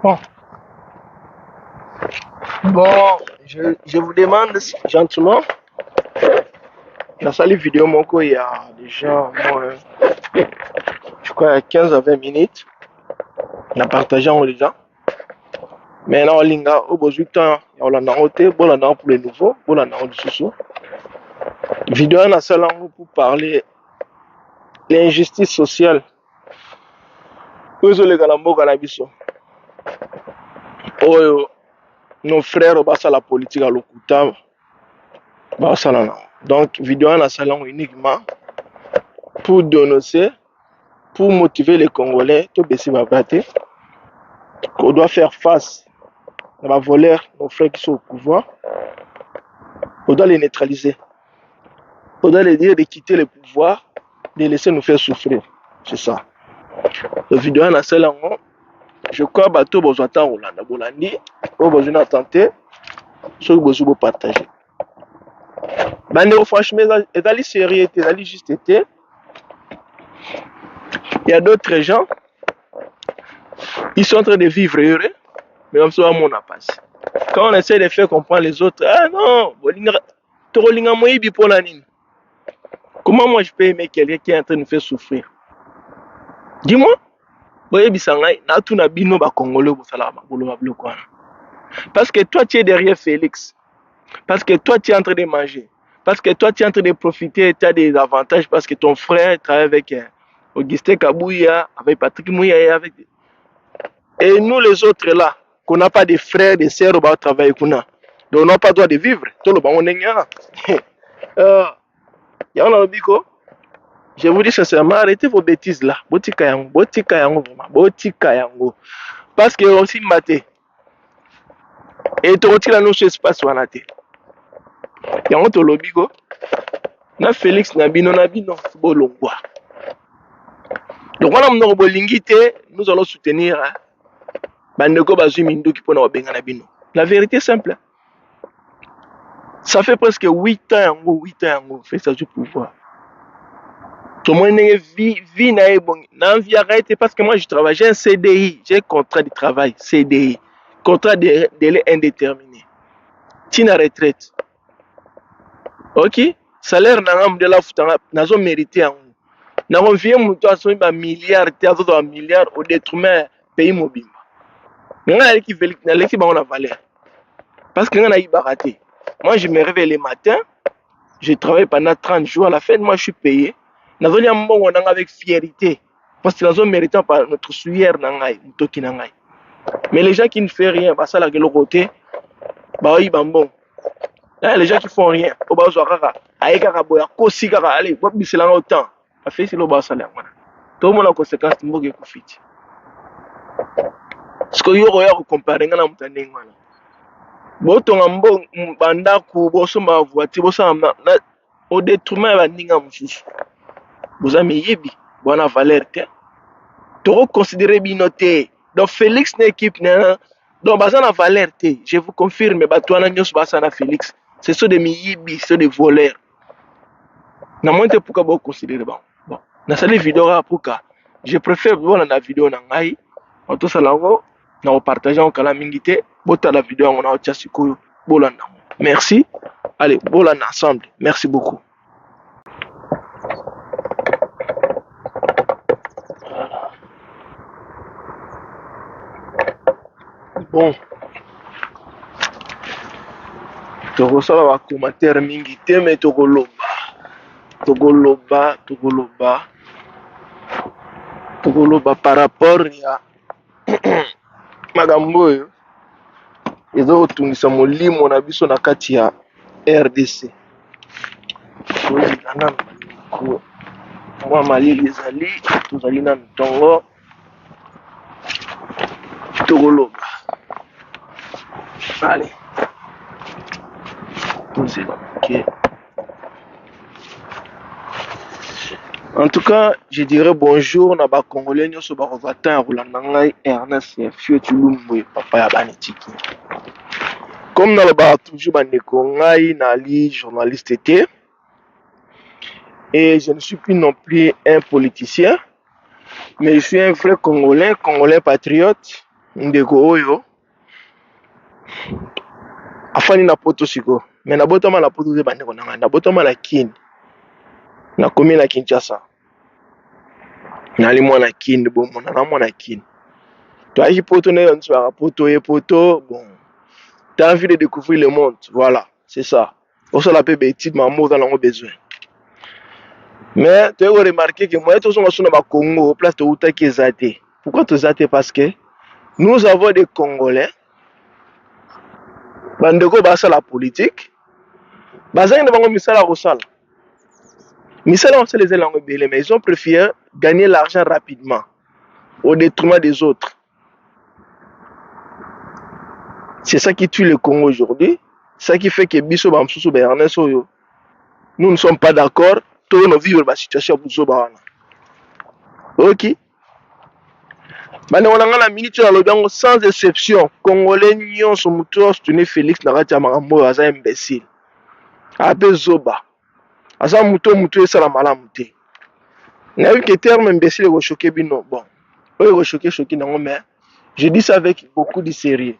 Bon, je vous demande gentiment, la salle vidéo Moko, il y a déjà, je crois, 15 à 20 minutes. On a partagé en déjà. Maintenant, on linga au bout du temps, on a noté, bon, on a pour les nouveaux, bon, on a du sous. Vidéo, on a salle pour parler l'injustice sociale. Où sont les galambo canabiso? Oh, nos frères, au bas la politique à l'Okuta. Donc, vidéo, on a salle uniquement pour dénoncer, pour motiver les Congolais, tout baisser ma batte, qu'on doit faire face à la voleur, nos frères qui sont au pouvoir, on doit les neutraliser. On doit les dire de quitter le pouvoir, de laisser nous faire souffrir. C'est ça. La vidéo est assez longue. Je crois que tout le monde attend Rolanda Bolandi. On va besoin d'attenter. Ce que vous pouvez partager. Franchement, c'est dans les séries, c'est dans les juste été. Il y a d'autres gens. Ils sont en train de vivre heureux. Mais comme ça, on a passé. Quand on essaie de faire comprendre les autres, ah non, comment moi je peux aimer quelqu'un qui est en train de nous faire souffrir? Dis-moi. Parce que toi tu es derrière Félix. Parce que toi tu es en train de manger. Parce que toi tu es en train de profiter, tu as des avantages parce que ton frère travaille avec Augustin Kabouya, avec Patrick Mouya et avec. Et nous les autres là, qu'on n'a pas de frères, de sœurs, on va travailler. Donc on n'a pas le droit de vivre. Tout le monde est là. Je vous dis sincèrement, arrêtez vos bêtises là. Botika yango. Parce que aussi maté. Et tu retires la notion espace wanate. Yango to lobigo. Na Félix na bino bolongwa. Donc on a mon bolingité, nous allons soutenir bandeko bazui minduki pona obenga na bino. La vérité est simple. Ça fait presque 8 ans yango, fait ça du pouvoir. Tout le monde vie na bon, na vie arrêté parce que moi je travaille, j'ai un CDI, j'ai un contrat de travail, CDI, contrat de délai indéterminé. Tina retraite. OK? Salaire na ngam de la futanga nazo mérité yango. Na convient muto aso ba milliard te azo ba milliard au détriment pays mobimba. Nga ki velik na leki ba on a valeur. Parce que nga na ibaraté. Moi je me réveille le matin, je travaille pendant 30 jours, à la fin de mois je suis payé. Nazo lia mbongo nanga avec fierté parce que nazo mérité par notre sueur na ngai, mutoki na ngai. Mais les gens qui ne font rien, bah ça la gueule côté, bah oui bambon. Les gens qui font rien, au bas kaka, aïka boya kosi kaka, allez, bob biselanga autant. A fait si le bas salaire. Tout le monde a conséquence mboge kufiti. Ce que yo ya ko comparer ngana mutandeng wana. Botonga mbong banda ku bosoma voiture bosama na au détriment ba ninga mususu. Bozami yebi, bona valeur te. To considérer binoté. Donc Félix n'équipe na donc bazana valeur te. Je vous confirme batwana nyos basana Félix. Ce sont des miyibi, ce sont des voleurs. Na monte pourquoi vous considérez bon. Bon, na sali vidéo pourquoi je préfère voir la vidéo na ngai. On tout ça là na partager en kala mingité, bota la vidéo on a tia sikoyo bolanda. Merci. Allez, bolanda ensemble. Merci beaucoup. Bon. Tokosala ba commentaire mingi te mais tokoloba par rapport ya magambo oyo ezotungisa molimo na biso na kati ya RDC. Mwa malili ezali tozali na ntongo tokoloba. Allez. Okay. En tout cas, je dirais bonjour na ba Congolais nyoso ba rovata Rolanda ngai Ernest Fio Tulumbu papa ya banetiki. Comme dans le bar toujours bandeko ngai na li journaliste été et je ne suis plus non plus un politicien mais je suis un vrai Congolais patriote ndeko oyo afani na poto siko me nabotama na poto te bandeko na ngai nabotama na Kini nakomi na Kinshasa nali mwana Kini bomona na mwana Kini toyaki poto na yo nzwaka poto ye poto bon t'as envie de découvrir le monde voilà c'est ça osala pe betide mamo oza nango besoin mais tu as remarqué que moi tous on a Congo place de outaki ezate pourquoi toza te parce que nous avons des Congolais bandeko basa la politique bazangi na bango misala kosala misala on sait les langues belé mais ils ont préféré gagner l'argent rapidement au détriment des autres. C'est ça qui tue le Congo aujourd'hui, ça qui fait que biso bamsusu ba Ernest oyo nous ne sommes pas d'accord tout nos vivre la situation buso bana. OK. Bane on a la minute na lobango sans exception Congolais nyonso muto soutenir Félix na kati ya makambo aza imbécile. Ape zoba. Asa muto esala malamu te. Na vu que terme imbécile ko choquer bino bon. Oyo ko choquer nango mais je dis ça avec beaucoup de sérieux.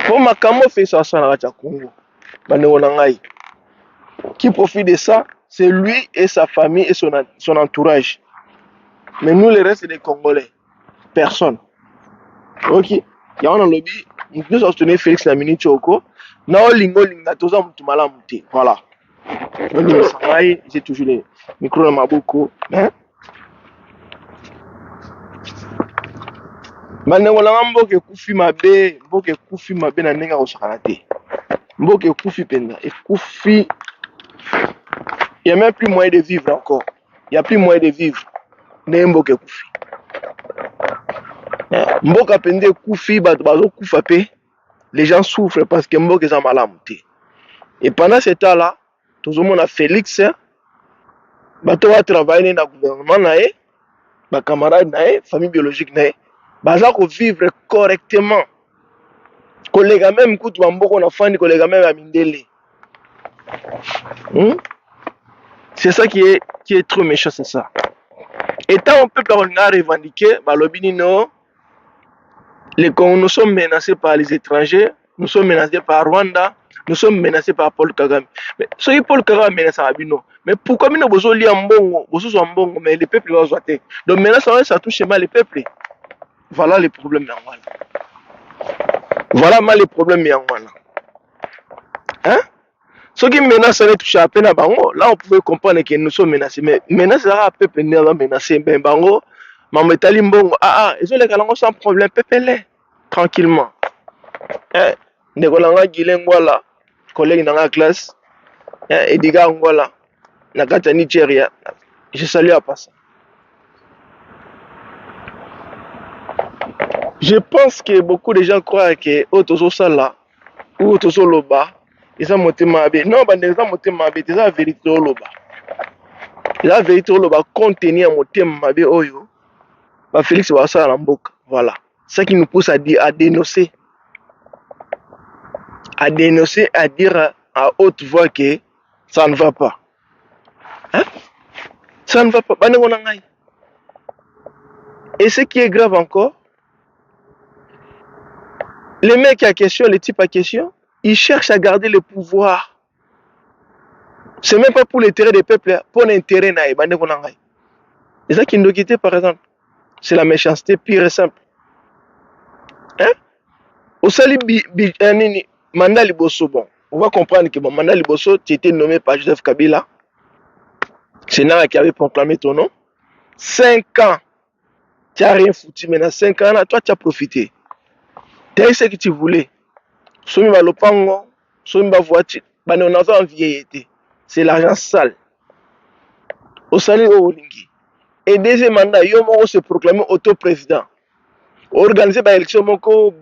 Pour makambo fait ça na kati ya Congo. Bane on ngai. Qui profite de ça, c'est lui et sa famille et son entourage. Mais nous, le reste des Congolais, personne. Ok. Il y a un lobby, nous avons soutenu Félix na minute choko. Na olingo linga toza mutu malamu te. Voilà. J'ai toujours les micros dans ma bouche. Hein? Bane wala mboke kufi mabe na ndenge ko sakana te. Mboke kufi penda et kufi. Il n'y a même plus moyen de vivre encore. Il n'y a plus moyen de vivre. Mboke kufi. Mboka pende kufi bazo kufa pe. Les gens souffrent parce que mboka est malamu te. Et pendant ce temps-là, tout le monde a Félix, bato va travailler dans le gouvernement nae, ba camarade nae, famille biologique nae, baza ko vivre correctement. Collègue même kutu bamboko na fandi collègue même amindele. C'est ça qui est trop méchant, c'est ça. Et tant on peut pas revendiquer, balobini no, nous sommes menacés par les étrangers, nous sommes menacés par Rwanda, nous sommes menacés par Paul Kagame. Mais ce Paul Kagame menace Abino. Mais pourquoi nous avons lié en bongo, mais les peuples vont voter. Donc maintenant ça touche mal les peuples. Voilà les problèmes Yangwana. Voilà mal les problèmes Yangwana. Hein? Ce qui menace ça touche à peine à Bango, là on pouvait comprendre que nous sommes menacés. Mais menace ça peuple n'est pas menacé. Ben Bango, Mametali Mbongo, ils ont les galango sans problème, peuple tranquillement. Ndekolanga Gilengwala, collègue dans la classe, Ediga Ngwala, Nakata Nigeria. Je salue à passer. Je pense que beaucoup de gens croient que Otoso Sala ou Otoso Loba, ils ont monté Mabé. Non, ils ont monté Mabé, c'est la vérité au Loba. La vérité au Loba contenir monté Mabé Oyo, Félix Wassa Lamboka. Voilà. Ce qui nous pousse à dénoncer. À dénoncer, à dire à haute voix que ça ne va pas. Hein? Ça ne va pas. Et ce qui est grave encore, les mecs à question, les types à question, ils cherchent à garder le pouvoir. C'est même pas pour l'intérêt des peuples, pour l'intérêt naïe. Et ça qui nous quitte par exemple, c'est la méchanceté pure et simple. Hein? Au sali Manda Liboso, bon, on va comprendre que bon, Manda Liboso, tu étais nommé par Joseph Kabila. C'est Nara qui avait proclamé ton nom. 5 ans, tu n'as rien foutu. Maintenant, 5 ans, là, toi, tu as profité. Tu as eu ce que tu voulais. Somi va lopango, somi va voiture. On avait envie. C'est l'argent sale. Au sali au Olingi. Et deuxième mandat, Yomo se proclamé auto-président. Organiser une élection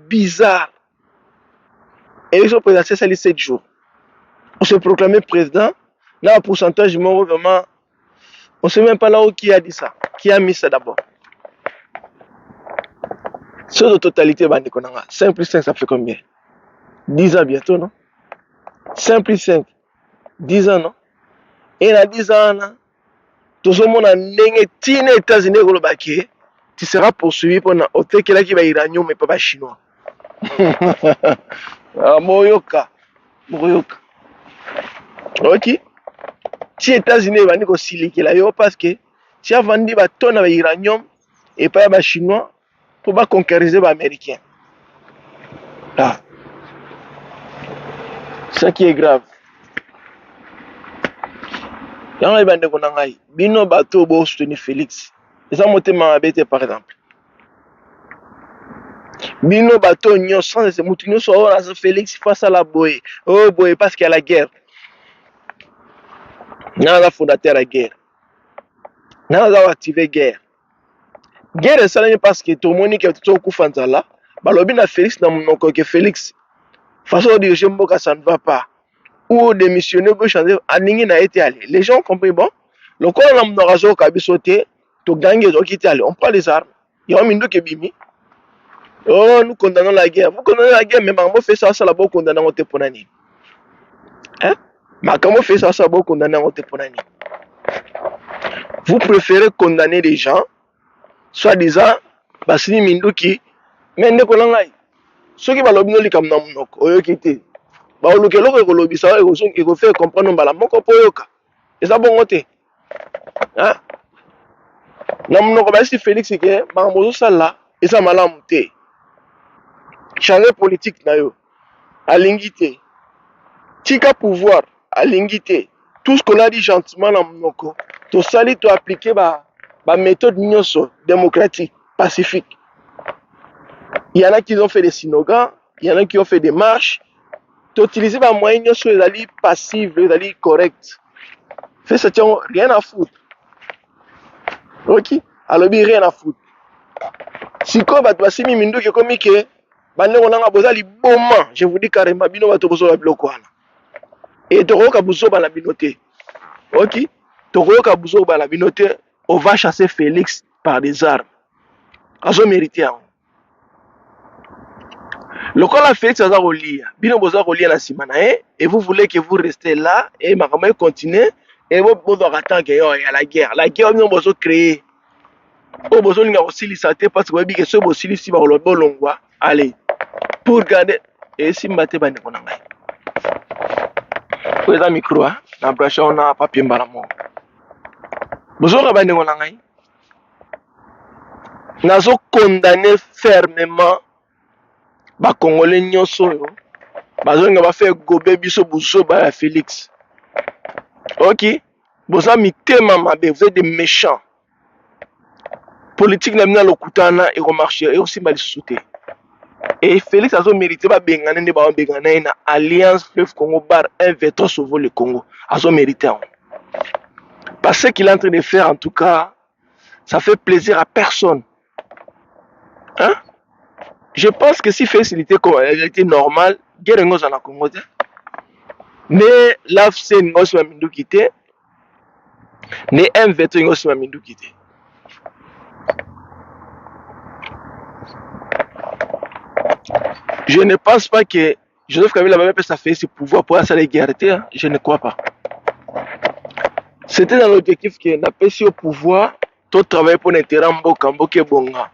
bizarre. Élection présidentielle, c'est les 7 jours. On se proclamait président. Là, un pourcentage, vraiment, on ne sait même pas là où qui a dit ça. Qui a mis ça d'abord. Sur la totalité, 5 plus 5, ça fait combien? 10 ans bientôt, non? 5 plus 5, 10 ans, non? Et dans 10 ans, tout le monde a des États-Unis, tu seras poursuivi pendant otekela qui va iranium mais pas ba chinois. Ah, moyoka. Moyoka. Ok. Si États-Unis vont dire silikela yo parce que si avant de ba tonne ba iranium et pas ba chinois pour ba conquérir les américains. Ah. Ça qui est grave. Yango ibande ko nangai. Bino bato bo soutenir Félix. Eza motema mabete par exemple. Bino bato nyonso c'est mutu nyonso ora Félix face à la boye. Oh boye parce qu'il y a la guerre. Naza fondateur la guerre. Naza activer guerre. Guerre esalami parce que tomoni ke tokufa nzala. Balobi na Félix na monoko ke Félix. Façon de diriger mboka ça ne va pas. Ou démissionner pour changer aningi na été allé. Les gens comprennent bon. Le corps na monoko zo kabisote to gangue zo kiti allé. On prend les armes. Il y a mindu ke bimi. Oh, nous condamnons la guerre. Vous condamnez la guerre, mais comment fait ça, ça là-bas, condamnons votre ponani. Hein? Mais comment fait ça, ça là-bas, condamnons votre ponani. Vous préférez condamner des gens, soi-disant, basini minduki, mais ne konangai. Ceux qui va lobby li kam namunok, oyo kiti. Ba oluke loko ko lobby ça, et ko faire comprendre mbala moko poyoka. Et ça bon côté. Hein? Namunoko ba si Félix ke, ba mbozo sala, et ça malamu te. Changer politique na yo. Alingi te. Tika pouvoir alingi te. Tout ce qu'on a dit gentiment dans monoko. To sali to appliquer ba méthode nyonso démocratique, pacifique. Il y en a qui ont fait des synagogues, il y en a qui ont fait des marches. To utiliser ba moyens nyonso les ali passive, les ali correct. Fait ça tient rien à foutre. OK? Alors rien à foutre. Si ko ba basimi mindu ke komi ke bande onanga bozali boma, je vous dis carrément bino ba to bozo ba biloko wana. Et Toroka Bousso Balabinoté. Ok? Toroka Bousso Balabinoté, on va chasser Félix par des armes. Azo mérité. Le col a Félix Aza Rolia. Bino Boza Rolia la Simana. Et vous voulez que vous restez là et Makamay continue. Et vous pouvez attendre qu'il y a la guerre. La guerre, nous avons créé. Au besoin de aussi l'isate parce que vous avez ce beau si par le bolongwa. Allez. Pour garder. Et si m'battez, bah, n'est-ce pas? Vous avez un micro, hein? Na branche on a papier mbalamo. Bonjour bande ngona ngai. Nazo condamner fermement ba congolais nyonso yo. Bazo nga ba faire gobe biso buzo ba Félix. OK? Boza mitema mabe, vous êtes des méchants. Politique na mina lokutana et remarcher et aussi mal souté. Et Félix azo mérité ba bengana ne ba bengana na Alliance Fleuve Congo bar 1v3 sauver le Congo. Azo mérité. Parce ce qu'il est en train de faire, en tout cas, ça fait plaisir à personne. Hein? Je pense que si Félix était normal, guerre en a Congo. Mais l'AFC n'a pas quitté. Mais M23 n'a pas quitté. Je ne pense pas que Joseph Kabila va faire sa fait ce pouvoir pour aller guerre. Je ne crois pas. C'était dans l'objectif qu'il n'a pas au pouvoir, tout travailler pour l'intérêt Mboka Bonga.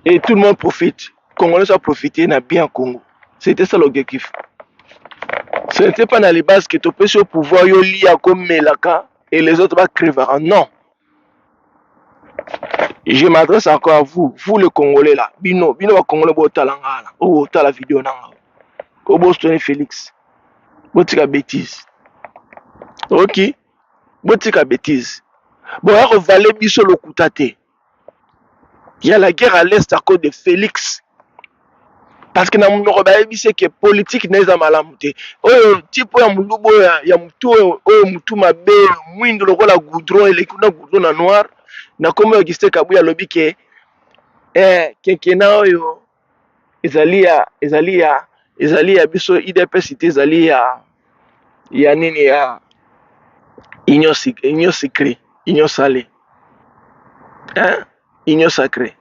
Et tout le monde profite. Congolais soit profité, n'a bien Congo. C'était ça l'objectif. Ce n'était pas dans les bases que tu peux au pouvoir, yoli comme Melaka et les autres va crever. Non. Je m'adresse encore à vous, vous le Congolais là. Bino va Congolais pour talanga là. Oh, ta la vidéo là. Au Boston Félix. Botika bêtise. OK. Botika bêtise. Bon, on va revaler biso le koutate. Il y a la guerre à l'est à cause de Félix. Parce que nous avons dit que politique n'est pas mal. Oh, type ya mulubo ya mutu mutu mabe mwindo lokola goudron et kuna goudron na noir na comme Auguste Kabuya lobi ke kekena oyo ezali ya biso IDPS cité ezali ya nini ya union secret union salée. Hein? Union sacrée.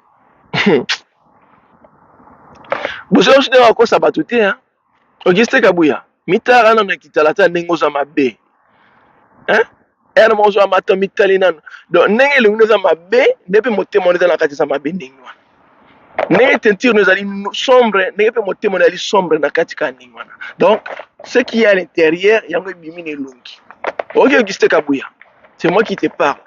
Bozo chine wa kosa batute hein. Auguste Kabuya mitara na kitalata ndengo za mabe. Hein? ere moko ozwa mata mitali nano. Donc ndenge elingi eza mabe nde mpe motema eza na kati eza mabe ndenge wana. Ndenge teinture ezali sombre ndenge mpe motema ezali sombre na kati ka ndenge wana. Donc ce qui est à l'intérieur yango ebimi na elongi. Oki Auguste Kabuya, c'est moi qui te parle.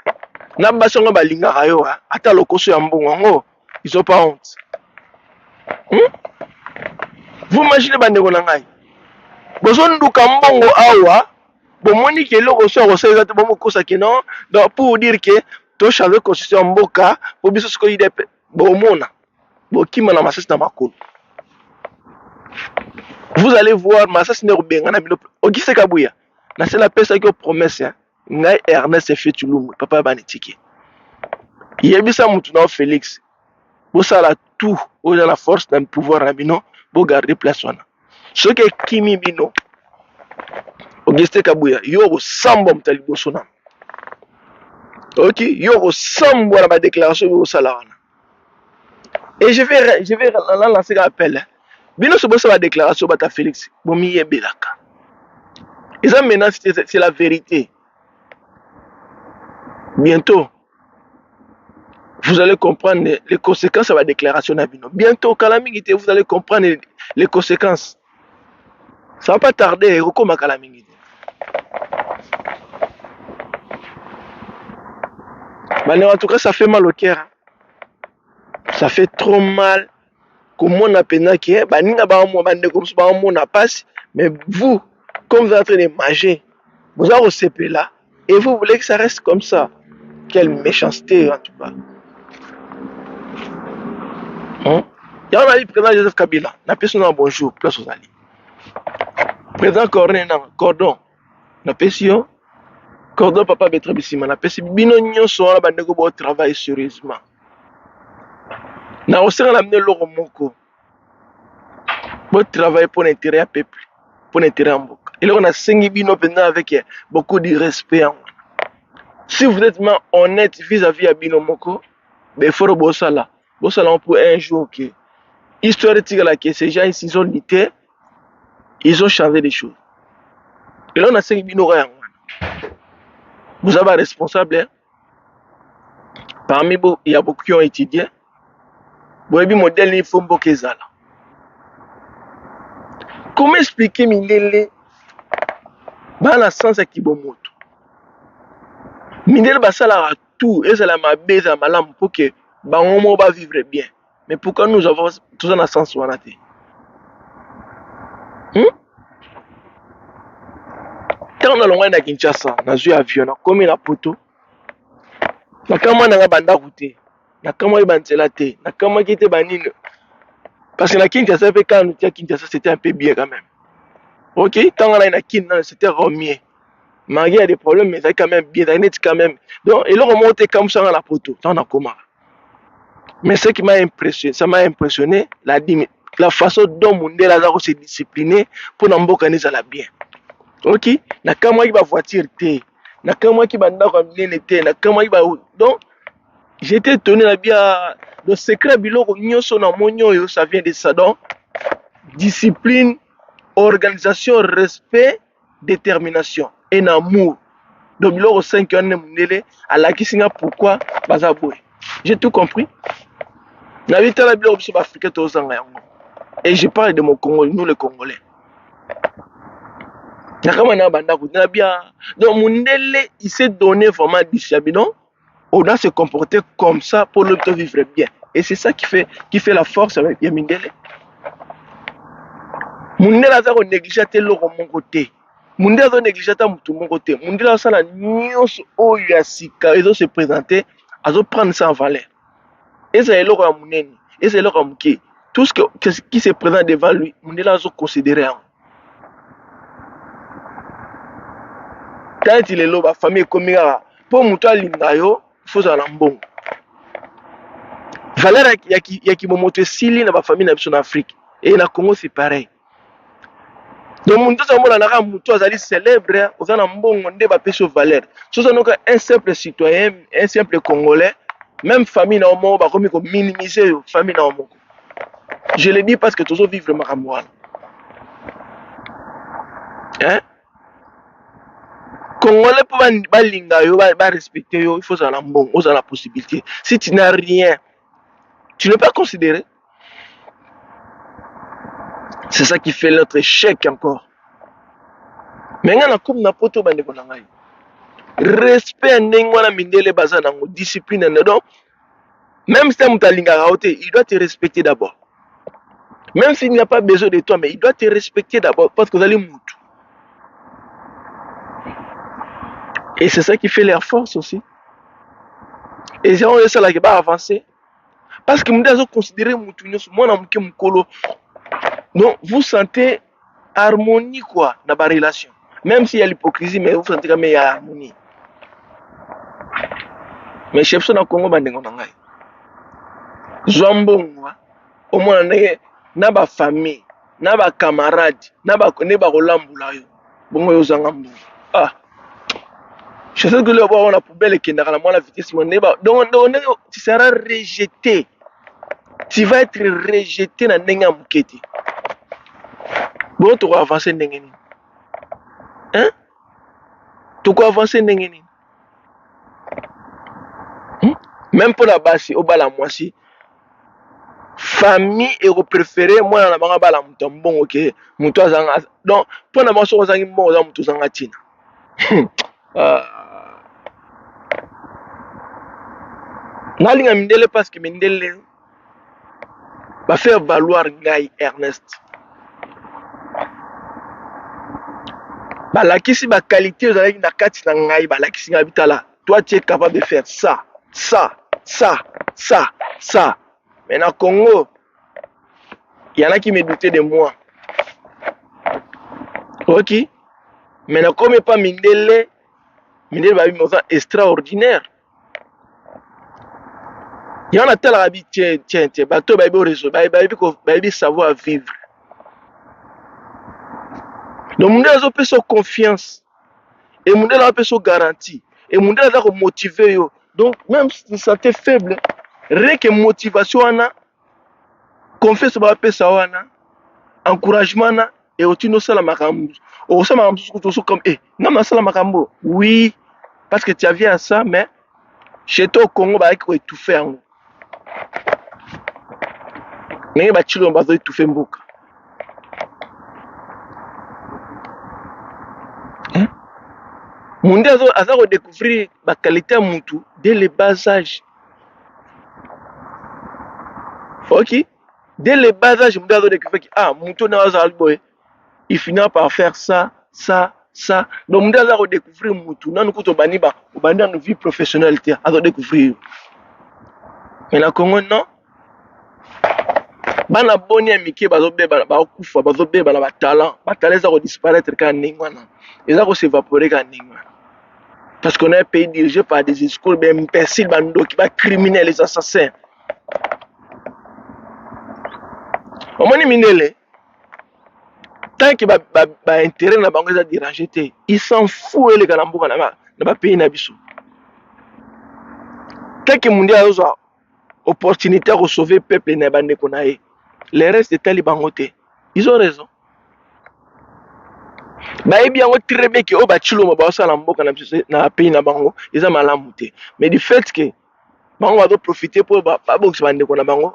Na basi yango balingaka yo ata lokoso ya mbongo yango ils ont pas honte. Vous imaginez bandeko na ngai bozonduka mbongo awa bomoni ke eloko so akosala te bomokosa ke non. Donc pour dire que tochange constitution ya mboka po biso sikoyo idep bomona bokima na masasi na makolo. Vous allez voir masasi ne kobenga na bino. Auguste Kabuya nasela pesa ki promesse ngai Ernest Fetulumbu papa banetiki yebisa mutu na Félix bosala tout oza na force na pouvoir na bino bo garder place wana soki ekimi bino Auguste Kabuya yo kosambwa mutu liboso na ok yo kosambwa na badéclaration yo kosala wana. Et je vais lancer un appel bino so bosala badéclaration bata Félix bomiyebelaka eza maintenant c'est la vérité. Bientôt vous allez comprendre les conséquences de la déclaration d'Abino. Bientôt, Kalamingité, vous allez comprendre les conséquences. Ça va pas tarder, comme Kalamingité. Mais en tout cas, ça fait mal au cœur. Ça fait trop mal. Comment on a peine qui est, mais vous, comme vous êtes en train de manger, vous avez recépé là, et vous voulez que ça reste comme ça. Quelle méchanceté, en tout cas. Il y a un président Joseph Kabila, la personne a bonjour, place aux alliés. Président Cordon, la personne, Cordon Papa Betrabissima, la personne, Binonio Sora Bandego pour travailler sérieusement. Na aussi ramener l'euro moko. Pour travailler pour l'intérêt du peuple, pour l'intérêt en Mboka. Et là, on a 5 bino avec beaucoup de respect. Si vous êtes honnête vis-à-vis de Bino Moko, il faut que là. Bossala pour un jour que histoire de tirer la que ces gens ici ils ont lutté, ils ont changé des choses. Et là on a 5 bino. Vous avez un responsable. Hein? Parmi vous, il y a beaucoup qui ont étudié. Vous avez modèle il faut mboka ezala. Comment expliquer Mindele dans la sens à Kibomoto? Mindele basala tout et c'est la mabe za malam pour que bangomo va vivre bien. Mais pourquoi nous avons tout ça dans le sens où on a été? Quand on a loin de Kinshasa, on a vu avion, on a commis la poteau. On a comment on a banda route, on a comment il a été, on a comment il était banni. Parce que la Kinshasa, quand on était à Kinshasa, c'était un peu bien quand même. Ok, quand on a une Kinshasa, c'était remis. Malgré il y a des problèmes, mais c'est quand même bien, c'est quand même. Donc, et là, on monte comme ça dans la poteau, on a comment. Mais ce qui m'a impressionné, ça m'a impressionné, la façon dont Mundela a se discipliné pour n'embocaner ça la bien. Ok, na kama qui va voiture té, na kama qui va ndako mnene té, na kama qui va donc j'étais étonné la bien le secret biloko nyonso na monyo ça vient de ça donc discipline, organisation, respect, détermination et amour. Donc biloko 5 ans Mundele à la kisinga pourquoi bazaboy. J'ai tout compris. Na vita la biloko biso africain tozanga yango. Et je parle de mon Congo, nous les Congolais. Donc Mundele, il s'est donné vraiment discipline. On doit se comporter comme ça pour le vivre bien. Et c'est ça qui fait la force avec Mundele. Mundele a négligé l'euro mon côté. Mundele a négligé mon côté. Mundele a la news où il y a sika, ils ont se présenter, ils ont prendre ça en valeur. Et c'est l'euro à Mundele. Et c'est l'euro à Mouké. Tout ce qui se présente devant lui, Mundele a considéré. Quand il est là, la famille est comme ça. Pour Mouta Lingayo, il faut aller en bon. Valeur, il y a qui m'ont montré Sili dans la famille en Afrique. Et dans le Congo, c'est pareil. Donc, Mouta Zamora, Mouta Azali célèbre, aux en bon, on débat sur valeur. Si on a un simple citoyen, un simple Congolais, même famille dans le monde, on va minimiser la famille dans le monde. Je le dis parce que toujours vivre ma hein? Congolais pour balinga yo ba respecter yo, il faut ça la bon, on a la possibilité. Si tu n'as rien, tu ne peux pas considérer. C'est ça qui fait notre échec encore. Mais ngana comme na poto bande ko ngai. Respect ndenge wana mindele baza nango, discipline na donc même si tu as il doit te respecter d'abord. Même s'il n'y a pas besoin de toi, mais il doit te respecter d'abord parce que vous allez mourir. Et c'est ça qui fait leur force aussi. Et c'est ça là qui va avancer. Parce que nous considérer Moutounios, donc vous sentez harmonie quoi dans la relation. Même s'il y a l'hypocrisie, mais vous sentez qu'il y a harmonie. Mais chef son Congo bandengo nangai. Zombongwa, au moins na ba famille, na ba camarade, na ba rolambula yo. Bongo yo zangambu. Ah. Je sais que le on a poubelle qui est dans la vitesse donc tu seras rejeté. Tu vas être rejeté dans nenga muketi. Bon tu vas avancer nengeni. Hein? Tu vas avancer nengeni. Même pour la base, au bas la moitié. Famille et préféré moi na banga bala mutombo OK. Muto azanga. Donc pour na maso ozangi mo za muto zanga tina. Nalinga mindele parce que mindele va faire valoir Ngai Ernest. Balakisi ba qualité ozalaki na kati na ngai balakisi nga bitala. Toi tu es capable de faire ça, ça, ça, ça, ça. Mais dans Congo, il y en a qui me doutaient de moi. OK. Mais na comme pas mindele va être extraordinaire. Il y en a tel habit tiens bateau baby réseau baby savoir vivre. Donc mon a peu son confiance et mon a peu son garantie et mon a ko motiver yo. Donc même si ça t'est faible, rien que motivation ana confiance ba peu ça wana encouragement na et otino sala makambo. O ça makambo tout comme na masala makambo. Oui, parce que tu as vu à ça mais chez toi au Congo ba ko étouffer en mais ba chilo ba zo étouffer mboka. Mundi aza redécouvrir la qualité à Moutou dès le bas âge. Ok? Dès le bas âge, Mundi aza découvrir que Moutou n'a pas boy. Il finit par faire ça, ça, ça. Donc Mundi aza redécouvrir Moutou. Nan nous bani ba, bani dans vie professionnelle aza découvrir. Mais la Congo non. Bana boni amiki bazo beba ba kufa bazo beba na ba talent za ko disparaître quand ningwana. Eza ko s'évaporer quand ningwana. Parce qu'on est un pays dirigé par des escrocs, des imbéciles, des criminels, les assassins. Au moins, tant que l'intérêt n'a pas dérangé, ils s'en foutent les gars dans le pays. Tant que monde a opportunité de sauver le peuple, les restes des talibans, ils ont raison. Très bien que bachilo mabasa mboka na pays na bango eza malamu te mais du fait que bango va profiter pour ba box bande ko na bango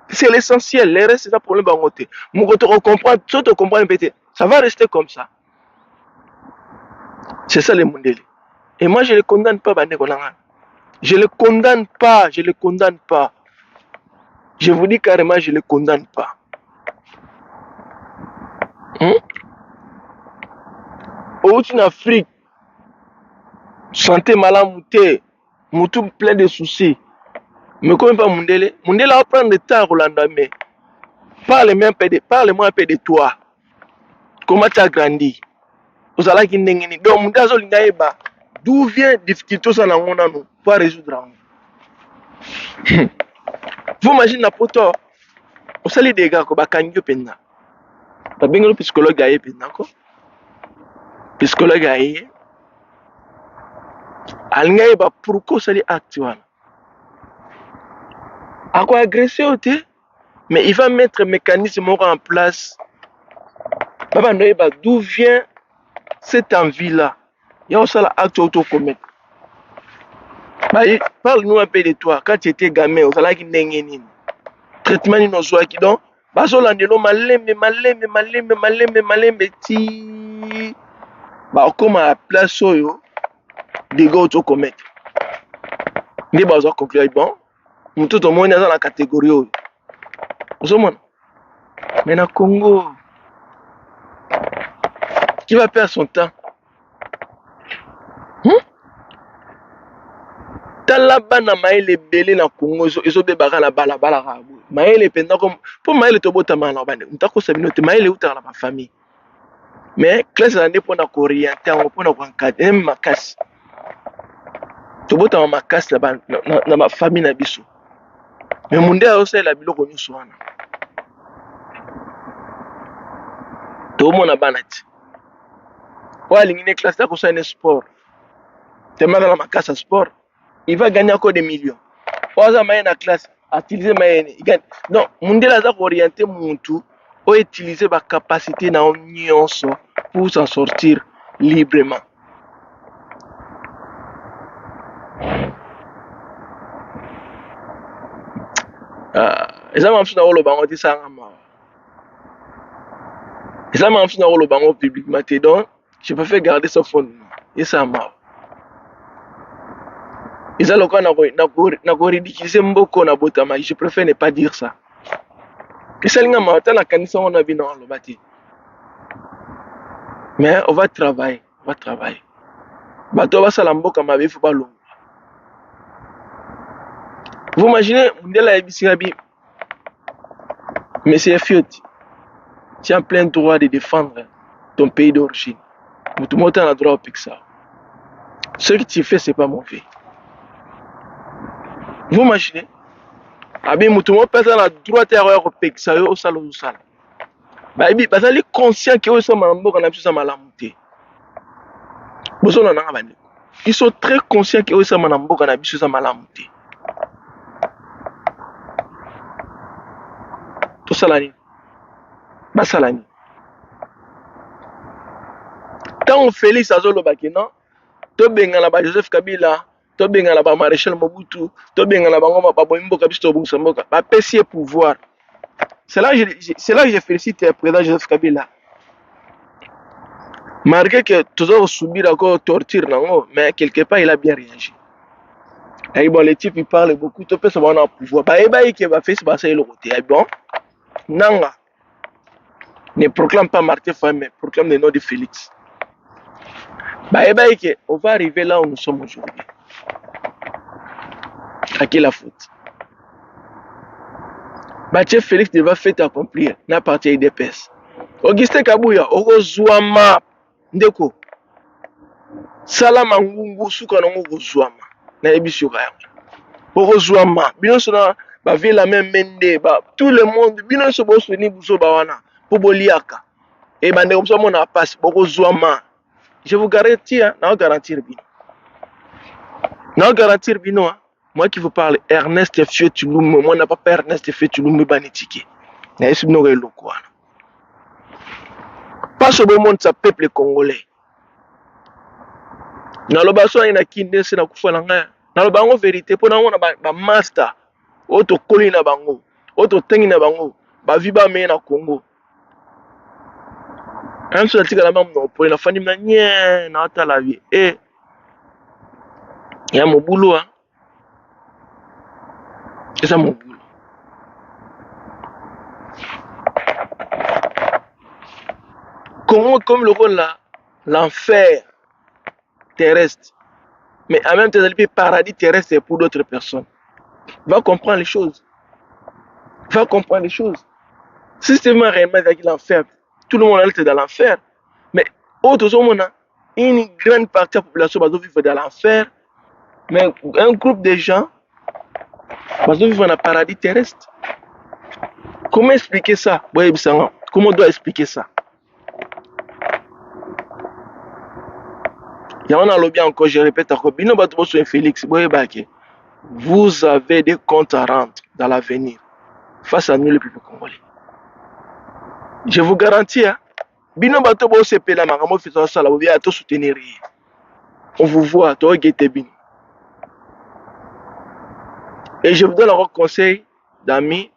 c'est l'essentiel les restes c'est un problème bango te moko to comprendre tout to comprendre peut-être ça va rester comme ça c'est ça le mondeli et moi je le condamne pas bande ko nanga je le condamne pas je vous dis carrément je le condamne pas en Afrique, santé malamu te, moutou plein de soucis. Mais comme pas Mundele va prendre le temps Rolanda mais parle-moi un peu de toi. Comment tu as grandi? Vous allez qui n'engeni. Donc Mundele zo lingaeba. D'où vient difficulté ça na ngona no pour résoudre. Vous imaginez na poto. Au sali des gars ko bakangyo penna. Ba bengelo psychologue aye penna ko. Psychologue aye alingaeba pourquoi ça les acte wana à quoi agresser mais il va mettre un mécanisme en place baba noyeba d'où vient cette envie là Il y a aussi l'acte auto-commettre. Parle-nous un peu de toi. Quand tu étais gamin, on s'allait qui traitement ni nos qui donc bazolandelo malembe ti bakoma place oyo dégâts auto-commettre nde bazo conclure bon moto tomoni aza na catégorie oyo ozomona. Mais na Congo qui va perdre son temps tala bana mayele ebele na Congo ezobebaka na balabala ka boye mayele mpenza mpo mayele tobotama na bande mutakosa bino te mayele eutaka na bafamille mais classe na nde mpona kooriente yango mpona koencadre même makasi tobotama makasi na bafamille na biso mais munde azosalela biloko nyonso wana tomona bana ti oyo alingi ne classe akosala ne sport temaka na makasi ya sport il va gagner encore des millions oyo aza maye na classe atilize mayene donc mundele aza kooriente muntu oyo utiliser bacapacité na yo nyonso pour s'en sortir librement. eza mamusu na koloba ngo ti sanga mawa eza mamusu na koloba ngo publiquement te donc je préfère garder ce fond esa mawa eza lokola na koridikize mboko na botama je préfère ne pas dire ça esalinga mawa ta nakanisa ngo na bino aloba te mais on va travailler bato basala mboka mabe fo balongwa. Vous imaginez mundele ayebisika bi monsieur Fiot, tu as plein droit de défendre ton pays d'origine. Tout le monde a le droit de ça. Ce que tu fais, c'est pas mauvais. Vous imaginez? Abi mutumo pesa na droit ya ko pekisa yo osala osala. Ba ibi bazali conscient que oso mamboka na biso malamu te. Boso na nga bande. Ils sont très conscients que oso mamboka na biso malamu te. To salani. Ba salani. Tant Félix azoloba ke non, to bengana ba Joseph Kabila, to bengana ba Maréchal Mobutu, to bengana bango ba Mboka biso bungisa mboka, ba pesi pouvoir. C'est là que je félicite le président Joseph Kabila. Malgré que toujours subir encore torture nango, mais quelque part il a bien réagi. Et bon les types ils parlent beaucoup, to pesa ba na pouvoir. Ba eba ke ba fesi ba sa le côté. Et bon, nanga ne proclame pas Martin Fayulu, mais proclame le nom de Félix. On va arriver là où nous sommes aujourd'hui. À qui la faute? Chef Félix devait fait accomplir na partie des IDPS. Augustin Kabouya, Orozouama, Ndeko. Salama Ngungu, Soukanongo Orozouama. Na ebisio kaya. Orozouama, binoso na ba vie la même mende, ba tout le monde, binoso bo soni buso ba wana, po boliaka. Et bande comme ça mon a passe Orozouama. Je vous garantis, non garantir bien. Non garantir bien, moi qui vous parle, Ernest Fiotulum, moi n'a pas Ernest Fiotulum banitiki. Na yesu no relo quoi. Pas sur le monde ça peuple congolais. Na loba so ina kinde se na kufa na nga. Na loba ngo vérité po na ngona ba master. Oto koli na bango, oto tengi na bango, ba viba me na Congo. Un seul tika la mamu no po na fani na nye na ata la vie. Il y a mon boulot, hein. C'est ça mon boulot. Congo comme le rôle là, l'enfer terrestre. Mais en même temps, le paradis terrestre c'est pour d'autres personnes. Va comprendre les choses. Va comprendre les choses. Si c'est réellement avec l'enfer, tout le monde est dans l'enfer. Mais autres hommes, une grande partie de la population va vivre dans l'enfer. Mais un groupe de gens va vivre dans le paradis terrestre. Comment expliquer ça? Comment on doit expliquer ça? Il y a un lobby encore, je répète encore, Félix, vous avez des comptes à rendre dans l'avenir face à nous les peuples congolais. Je vous garantis, bino bato bo sepela makamo fisa sala bo ya to soutenir. On vous voit, toi, Getebin. Et je vous donne un conseil d'amis,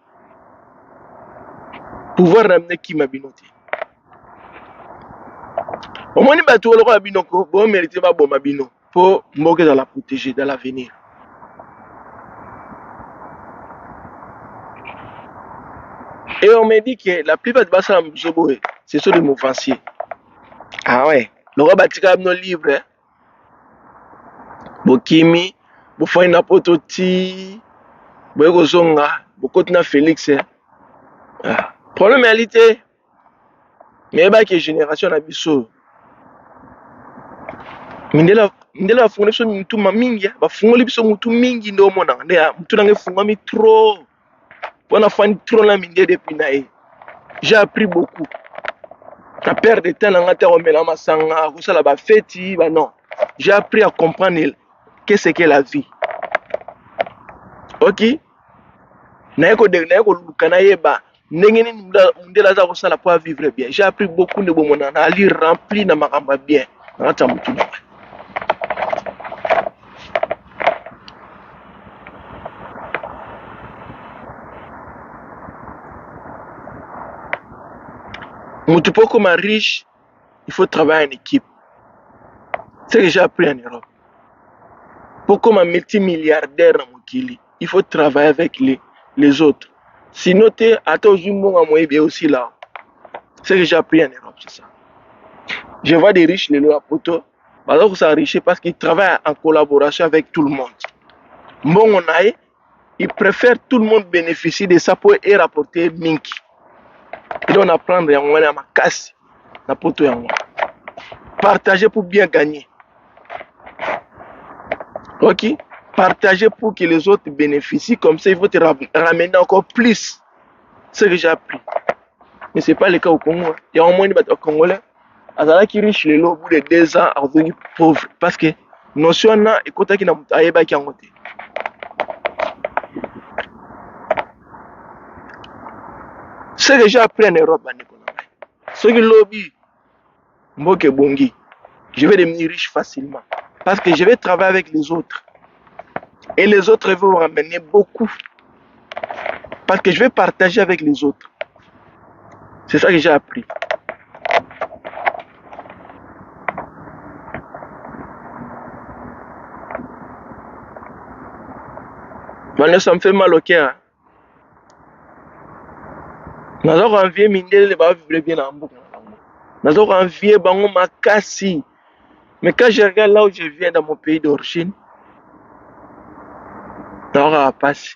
pouvoir ramener qui m'a binoté. Au moins, il tout le binoko, bon, mériter ma bon mabino, pour moquer dans la protéger, dans l'avenir. Et on m'a dit que la plupart de Bassalam Jeboé, c'est sur des mouvanciers. Ah ouais, le roi Batika a nos livres, Bokimi, Bofoina Pototi, Boyoko Zonga, Bokotna Félix. Ah. Problème réalité, mais bah que génération a biso. Mindela fungole biso mutu mamingi, ba fungole biso mutu mingi ndo mona, ndia mutu nange fungami trop. On a fait trop la mine depuis naïe. J'ai appris beaucoup. La perte de temps, non. J'ai appris à comprendre qu'est-ce qu'est la vie. Ok? J'ai appris beaucoup de moments à lire rempli de ma bien. Pour comme riche, il faut travailler en équipe. C'est ce que j'ai appris en Europe. Pour comme un multimilliardaire dans mon Kili, il faut travailler avec les autres. Sinon, tu es aussi là. C'est ce que j'ai appris en Europe, c'est ça. Je vois des riches, les lois poto, ils sont riches parce qu'ils travaillent en collaboration avec tout le monde. Bon, on a, ils préfèrent tout le monde bénéficier de ça pour y rapporter minki. Et donc, on apprend à ma casse, na poto yango. Partager pour bien gagner. Ok? Partager pour que les autres bénéficient, comme ça, il faut te ramener encore plus. C'est ce que j'ai appris. Mais ce n'est pas le cas au Congo. Il y a au moins des Congolais. Azala qui riche les lots au bout de 2 ans à revenir pauvre. Parce que notion na écoute qui n'a pas qui a monté. Ce que j'ai appris en Europe, ceux qui lobby, Mboke Bongi, je vais devenir riche facilement. Parce que je vais travailler avec les autres. Et les autres vont ramener beaucoup. Parce que je vais partager avec les autres. C'est ça que j'ai appris. Maintenant, ça me fait mal au cœur. Nous avons envié Mindele de vivre bien en boucle. Nous avons envié Bango Makassi. Mais quand je regarde là où je viens dans mon pays d'origine, nous avons passé.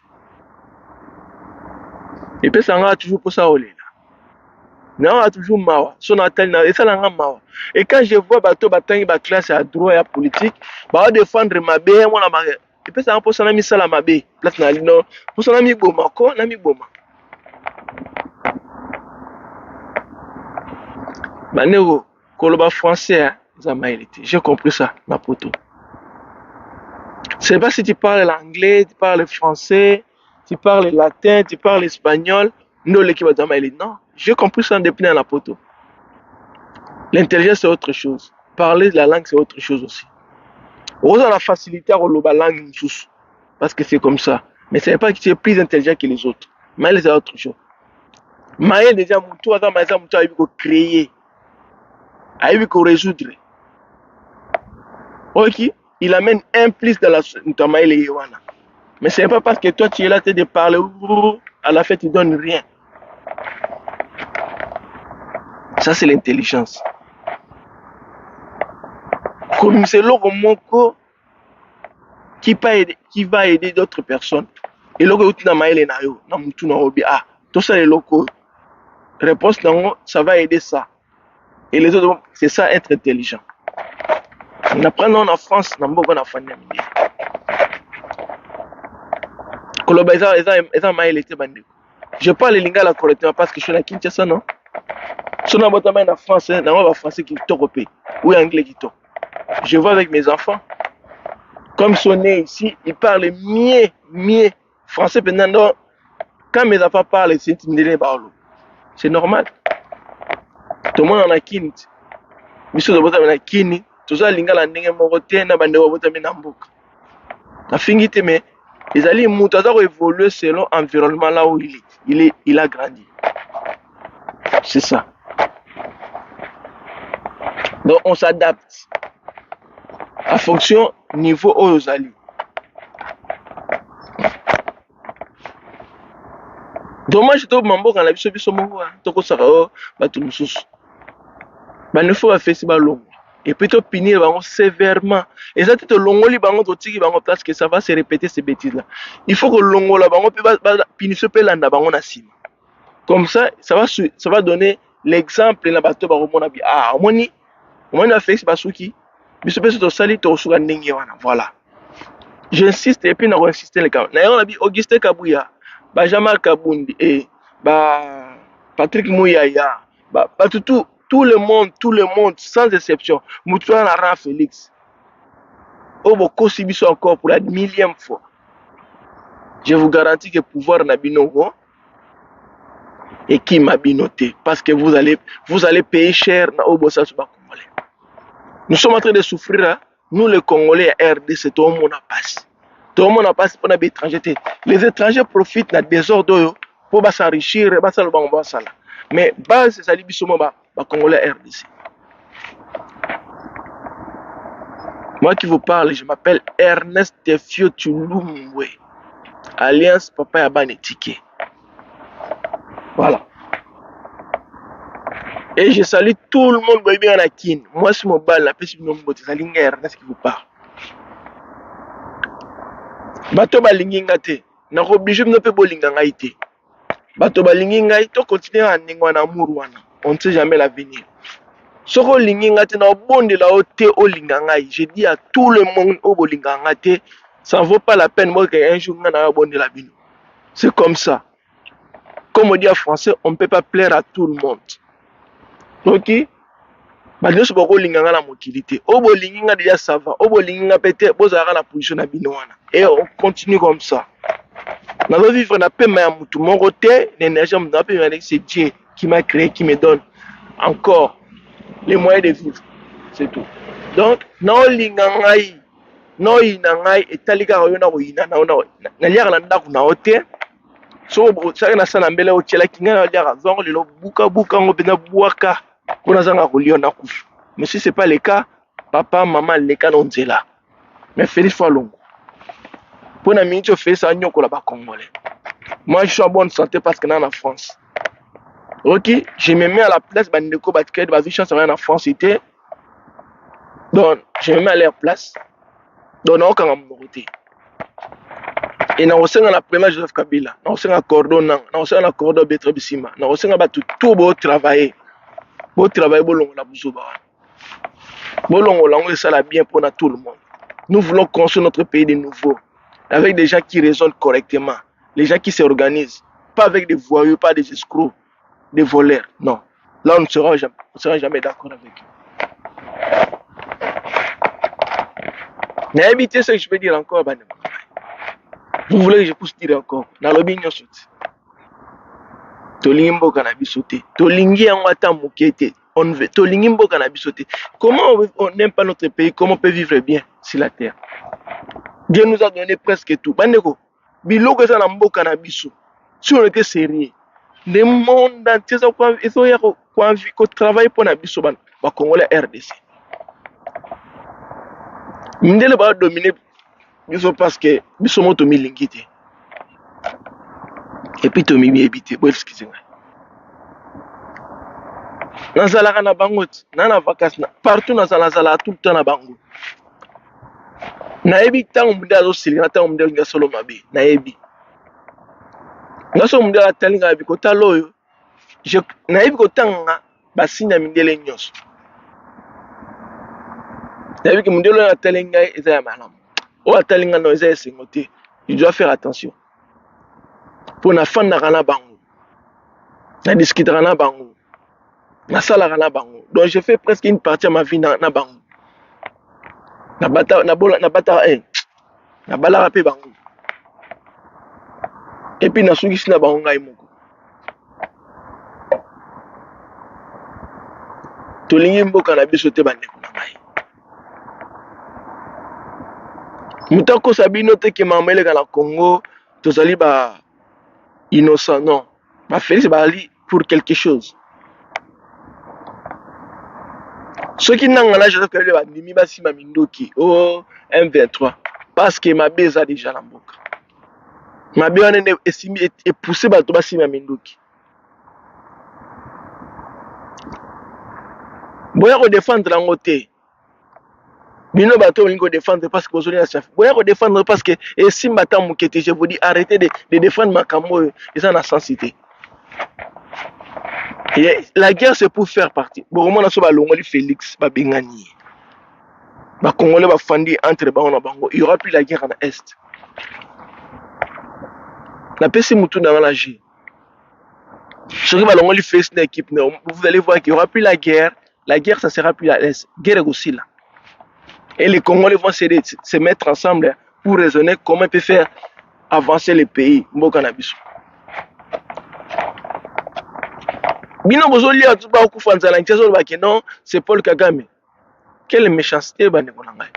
Et puis ça a toujours pour ça au lait. Nous avons toujours mawa. Et ça n'a mawa. Et quand je vois bateau batang ba classe à droit et à politique, ba défendre ma bé moi la ma. Et puis ça pour ça na mi sala ma bé. Place na lino. Pour ça na mi boma ko na mi boma. Banego koloba français j'ai compris ça na poto. C'est pas si tu parles l'anglais, tu parles français, tu parles latin, tu parles espagnol, non l'équipe de non, j'ai compris ça depuis dans la poto. L'intelligence c'est autre chose. Parler la langue c'est autre chose aussi. On a la facilité à la langue parce que c'est comme ça. Mais ce n'est pas que tu es plus intelligent que les autres. Mais c'est autre chose. Mais déjà, toi, tu as créer, tu as résoudre. Ok, il amène un plus dans la mais ce n'est pas parce que toi tu es là de parler, à la fin tu ne donnes rien. Ça c'est l'intelligence. Comme c'est l'autre moko qui va aider d'autres personnes. Et l'autre tu n'as pas aidé ah, tout ça est locaux. Réponse non, ça va aider ça. Et les autres, c'est ça être intelligent. On apprend en France, on a en famille. Je parle lingala correctement parce que je suis à Kinshasa, non? Si on a en France, on a français qui est au pays ou anglais qui est. Je vois avec mes enfants, comme sont nés ici, ils parlent mieux français. Quand mes enfants parlent, c'est intimidé. C'est normal. Tout le monde en a Kini. Monsieur de Bota en a Kini. toza lingala ndenge moko te na bande babotami na mboka nafingi te mais ezali mutu aza koévoluer selon environnement là où il a grandi. C'est ça. Donc on s'adapte en fonction niveau oyo ozali. Dommage to mamboka na biso biso moko tokosaka o bato mosusu banefo bafesi balongo et puis topinir bango sévèrement eza te tolongoli bango totiki bango parce que ça va se répéter ces bêtises là. Il faut kolongola bango mpe bapiniso mpe landa bango na nsima. Comme ça va donner l'exemple na bato bakomona bi ah omoni bafesi basuki biso mpe so tosali tokosuka ndenge wana. Voilà, j'insiste et puis nakoinsiste le cas na yango na bi Augustin Kabuya ba Jean-Marc Kabundi et ba Patrick Mouyaya ba tout le monde sans exception Moutoua Nara Félix Obo Kosi biso encore pour la millième fois. Je vous garantis que pouvoir na bino et qui m'a binoté parce que vous allez payer cher na Obo Sasu ba Congolais. Nous sommes en train de souffrir hein? Nous les Congolais à RDC tout le monde a passé. Tout le monde a passé pour les étrangers. Les étrangers profitent de la désordre pour s'enrichir, mais base c'est ça les Congolais RDC. Moi qui vous parle, je m'appelle Ernest Tefio Tulumwe, Alliance Papa Yabane Tiké. Voilà. Et je salue tout le monde qui est bien. Moi c'est mon bal, la personne qui est Ernest qui vous parle. Bato balingi nga te na obligé no pe bolinga ngai te bato balingi ngai to continuer à ningwa na amour wana on ne sait jamais l'avenir soko lingi nga te na obondela o te olinga ngai. Je dis à tout le monde o bolinga nga te ça vaut pas la peine moi que un jour nga na bondela bino. C'est comme ça, comme on dit en français, on ne peut pas plaire à tout le monde. OK bato so bako linga nga na mokilité o bolingi nga déjà ça va o bolingi nga peut-être bozala na position na bino wana. Et on continue comme ça. Nous allons vivre na paix mais mutu mon côté l'énergie c'est Dieu qui m'a créé, qui me donne encore les moyens de vivre. C'est tout. Donc na linga ngai no ina ngai etalika yo na koina na liaka na ndako na hotel so ça na sana mbele o tshela kinga na liaka zongo lelo buka ngo bena buaka pour nazanga kolio na kufu. Mais si c'est pas le cas, papa maman les cas non nzela. Mais Félix Falongo pour na minute fait ça nyoko la ba Congolais. Moi je suis en bonne santé parce que dans la France. OK, je me mets à la place bandeko batke ba vie chance en France était. Donc je me mets à leur place. Donc na okanga mokote. Et na osenga la première Joseph Kabila, na osenga cordon na osenga la cordon Betre Bisima, na osenga ba tout beau travailler. Beau travailler bolongo la buzoba. Bolongo lango ça la bien pour tout le monde. Nous voulons construire notre pays de nouveau avec des gens qui raisonnent correctement, les gens qui s'organisent, pas avec des voyous, pas des escrocs, des voleurs. Non. Là, on ne sera jamais d'accord avec eux. N'habitez ce que je peux dire encore. Vous voulez que je puisse dire encore? Nalobi nyonso te. Tolingi mboka na biso te. Tolingi yango ata moke te. On veut tolingi mboka na biso te. Comment on n'aime pas notre pays? Comment on peut vivre bien sur la terre? Dieu nous a donné presque tout. Bandeko, biloko eza na mboka na biso. Si on était sérieux, le monde entier ko travailler pour na biso ba Congolais RDC. Ndele ba dominer biso parce que biso moto milingi te. Et puis to mi ebité, bo excusez moi. Nazala na bango, na vacances partout nazala tout le temps na bango. Naebi tango munde azosili na tango munde nga solo mabe naebi ngaso munde atalinga bi kotalo oyo je naebi kotanga basinya mindele nyonso naebi ke munde lo atalinga eza ya malamu o atalinga no eza esengo te. Je dois faire attention pour na fanda kana bango na discuter na bango na sala kana bango. Donc je fais presque une partie de ma vie na bango na bata na balaka pe bango et puis na sukisi na bango ngai moko tolingi mboka na biso te bandeko na ngai Mutako sabino te ke mamele na Congo tozali ba innocent non. Ba Félix bali pour quelque chose. Ceux qui n'ont pas je que ba ndimi ba sima mindoki oh M23 parce que ma beza déjà la mboka. Ma bien est poussé ba to ba sima mindoki. Boya ko défendre la ngote. Bino bato lingo défendre parce que bozoli na chef. Boya ko défendre parce que et simba ta mukete je vous dis arrêtez de défendre makambo et ça na sensité. Et la guerre c'est pour faire partie. Bon comment na so ba longoli Félix ba bengani. Ba Congolais ba fandi entre bango na bango. Il y aura plus la guerre en est. La PC mutu na la G. Ce qui va longoli Félix na équipe vous allez voir qu'il y aura plus la guerre. La guerre ça sera plus à l'est. Guerre aussi là. Et les Congolais vont se mettre ensemble pour raisonner comment ils peuvent faire avancer le pays. Bino bozoli a tout ba kufanza na ntezo ba ke non, c'est Paul Kagame. Quelle méchanceté ba ndeko na ngai.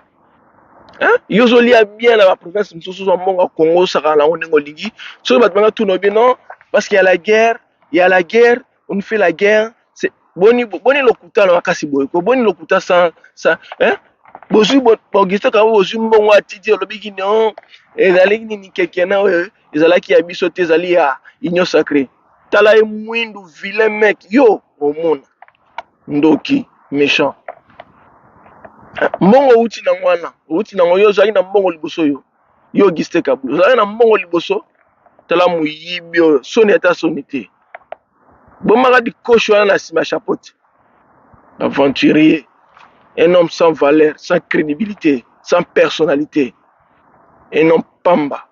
Hein? Yozoli a bien la province msusu zo mbongo Congo saka la onengo lingi. So ba tanga tout no bino parce qu'il y a la guerre, on fait la guerre, c'est boni lokuta na kasi boy ko boni lokuta ça hein? Bozu Auguste ka bozu mbongo atidi lobiki non ezali nini kekena ezala ki abiso te ezali ya union sacrée. Tala mwindu vilain mec yo omona ndoki méchant mbongo uti na ngwana uti na ngoyo zali na mbongo liboso yo Auguste Kabulu zali na mbongo liboso tala muyibi yo soni ata soni te bomaka di coach wana na sima chapeau aventurier. Un homme sans valeur, sans crédibilité, sans personnalité. Un homme pamba.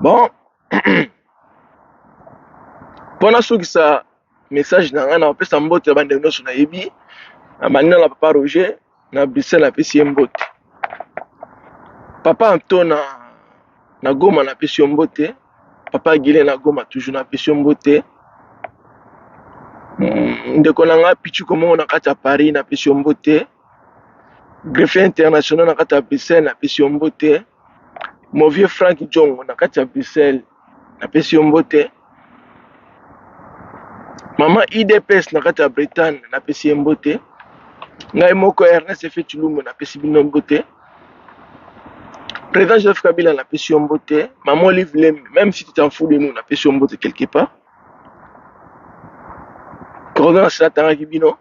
Bon. Pendant ce que ça message na pe sa mbote bande no na yebi, amana la papa Roger na Bruxelles na pesi mbote. Papa Anton na Goma na pesi mbote. Papa Guilé na Goma toujours na pesi mbote. Ndeko na nga pichu komo na kati ya Paris na pesi mbote. Greffier international na kati ya Bruxelles na pesi mbote. Mon vieux Frank Jongo na kati ya Bruxelles na pesi mbote. Maman IDPS na kati ya Bretagne na pesi mbote. Ngai moko Ernest F Chilumbo na pesi bino mbote. Président Joseph Kabila na pesi mbote. Maman Olive Lem, même si tu t'en fous de nous na pesi mbote quelque part. Coordonnant cela tangaki bino.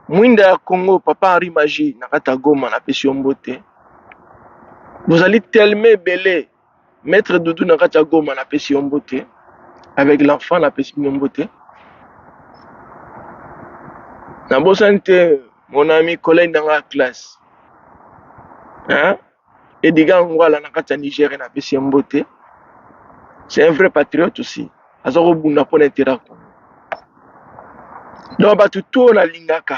Mwinda ya Congo papa Henri Magie na kati ya Goma na pesi mbote. Vous allez tellement belé maître Doudou na kati ya Goma na pesi mbote. Avec l'enfant na pesi mbote. Na bosante mon ami collègue dans la classe. Hein? Edigan Ngwala na kati ya Niger na pesi mbote. C'est un vrai patriote aussi. Azoro bunda pour l'intérêt. Donc batu tout na lingaka.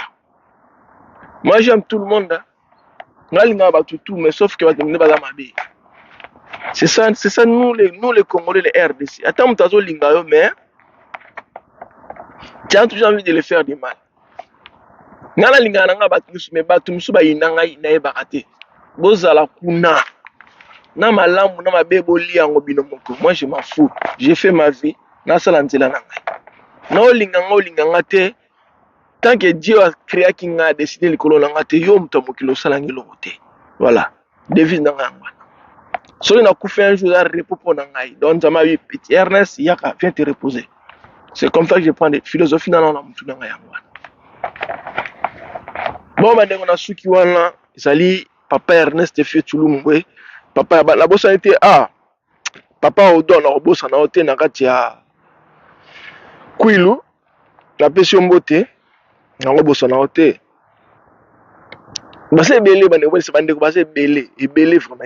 Moi j'aime tout le monde. Nga linga batu tout mais sauf que batu ne ba mabe. C'est ça nous les Congolais les RDC. Attends mutazo linga yo mais tu as toujours envie de le faire du mal. Nga linga nga batu musu ba yinanga na yebaka te. Bozala kuna. Na malamu na mabe boli yango bino moko. Moi je m'en fous. J'ai fait ma vie na sala nzela na ngai. Na olinga nga te. Tant que Dieu a créé qui a décidé le colon nga te yo muto mokilo salangi lokote. Voilà. Devise na nga. So na ku fait un jour à repos pour ngai. Donc ça m'a eu petit Ernest Yaka viens te reposer. C'est comme ça que je prends des philosophies dans la mutu na nga. Bon bande on a suki wana ezali papa Ernest F Chilumbo. Papa la bossa était papa Odon na bossa na hotel na kati ya Kwilu na pesi mbote. Nango bossa na hotel. Basé belé bande ko bande ko basé belé vraiment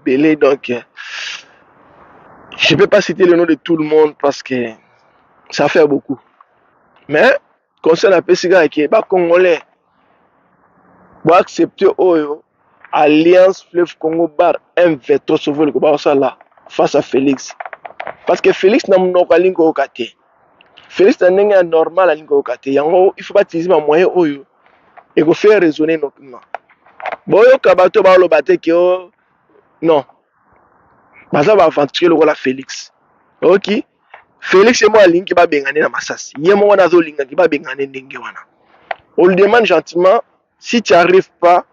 belé donc je peux pas citer le nom de tout le monde parce que ça fait beaucoup. Mais concernant la pesiga qui est pas congolais pour accepter Alliance Fleuve Congo Bar M23 sauver le combat là face à Félix parce que Félix n'a pas lingo okate. Félix n'a pas normal à lingo okate. Yango il faut pas utiliser ma moyen oyo et qu'on fait raisonner non. Boyoka bato baloba te ke non. Baza ba aventurer le rôle Félix. OK. Félix et moi linki ba bengane na masasi. Yemo wana zo linga ki ba bengane ndenge wana. On lui demande gentiment si tu arrives pas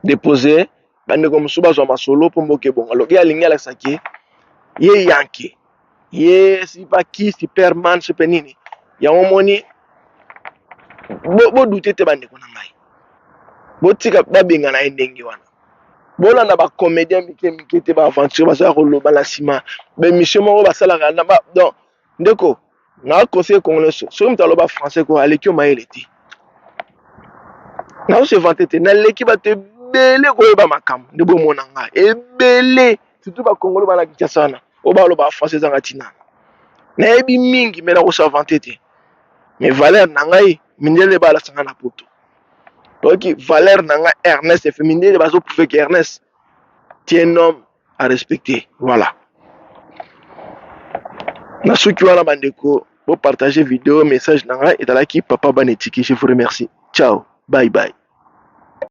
déposer bande comme suba zo masolo pour mboke bon. Alors ya linga la saki ye yanke. Ye si pas qui Superman superman ya omoni bo douter te bande ko na ngai. Bo tika ba bengana ndenge wana. Bola na ba comédien mike te ba aventure ba sa koloba la sima be mission moko ba sala na ba donc ndeko na conseil congolais so mtalo ba français ko aleki o mayele te na se vanter te na leki ba te belé ko ba makam de bo mona nga e belé surtout ba congolais ba na Kinshasa na o ba lo ba français zanga tina na ebi mingi me na ko sa vanter te mais valeur na ngai mindele ba la sanga na poto donc valeur na nga Ernest et mindele ba so prouver que Ernest tu es un homme à respecter. Voilà. Na ceux qui ont la bandeko, pour partager vidéo, message, et dans la qui papa banetiki. Je vous remercie. Ciao. Bye bye.